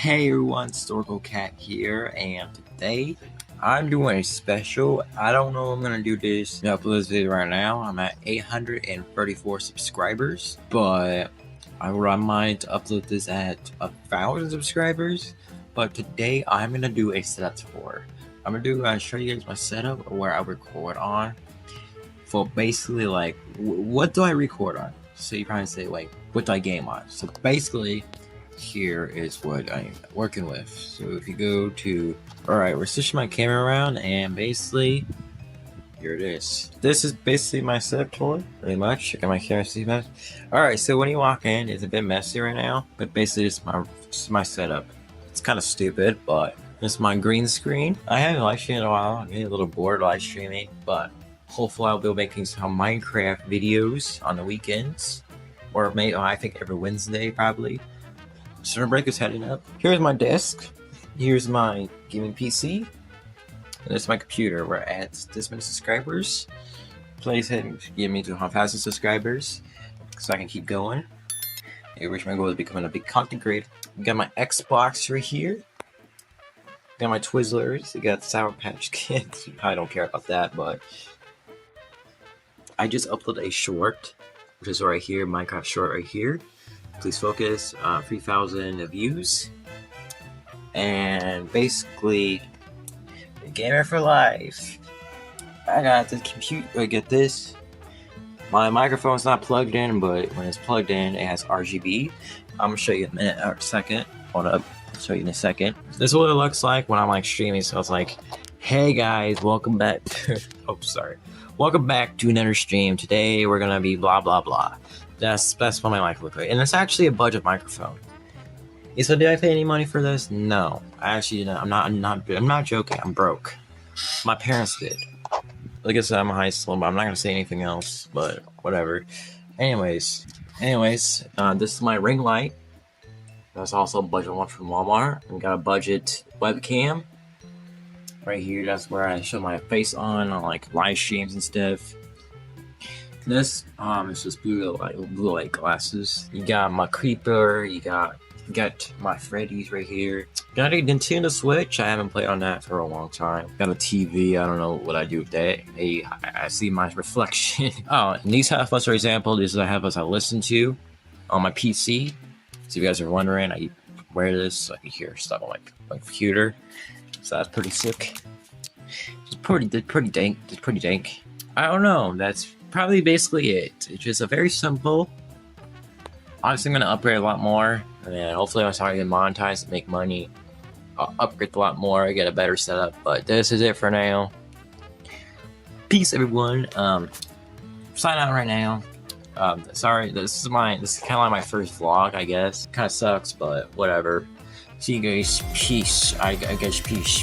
Hey everyone, Historical Cat here, and today I'm doing a special. I don't know if I'm gonna do this upload this video right now. I'm at 834 subscribers, but I might upload this at 1,000 subscribers. But today I'm gonna do a setup tour. I'm gonna show you guys my setup where I record on. For basically, like, what do I record on? So you probably say, like, what do I game on? So basically, here is what I'm working with. So if you go to, alright, we're switching my camera around, and basically, here it is. This is basically my setup tour, pretty much. Check out my camera, see that? Alright, so when you walk in, it's a bit messy right now, but basically it's my setup. It's kind of stupid, but it's my green screen. I haven't live streamed in a while. I'm getting a little bored live streaming, but hopefully I'll be making some Minecraft videos on the weekends, or maybe I think every Wednesday probably. Summer break is heading up. Here's my desk. Here's my gaming PC. And this is my computer. We're at this many subscribers. Please hit get me to 1,000 subscribers so I can keep going. I wish my goal is becoming a big content creator. Got my Xbox right here. Got my Twizzlers. I got Sour Patch Kids. I don't care about that, but I just uploaded a short, which is right here, Minecraft short right here. Please focus, 3,000 views, and basically, gamer for life. I got the computer. I get this. My microphone's not plugged in, but when it's plugged in, it has RGB. I'm gonna show you in a minute or a second. Hold up, I'll show you in a second. This is what it looks like when I'm like streaming. So it's like, hey guys, welcome back. Oh, sorry. Welcome back to another stream. Today we're gonna be blah blah blah. That's what my mic looks like, and it's actually a budget microphone. So did I pay any money for this? No, I actually didn't. I'm not joking. I'm broke. My parents did. Like I said, I'm a high school, but I'm not gonna say anything else. But whatever. Anyways, this is my ring light. That's also a budget one from Walmart. We got a budget webcam right here. That's where I show my face on like live streams and stuff. This is just blue light glasses. You got my creeper. You got my Freddy's right here. Got a Nintendo Switch. I haven't played on that for a long time. Got a TV. I don't know what I do with that. Hey, I see my reflection. Oh, and these headphones, for example, these are the headphones I listen to on my PC. So if you guys are wondering, I wear this so I can hear stuff on my computer. So that's pretty sick. It's pretty dank. I don't know. That's probably basically it. It's just a very simple. Obviously, I'm gonna upgrade a lot more, and then hopefully, I'll start getting monetized and make money. I'll upgrade a lot more, get a better setup. But this is it for now. Peace, everyone. Sign out right now. Sorry, this is kind of like my first vlog, I guess. Kind of sucks, but whatever. See you guys. Peace. I guess peace.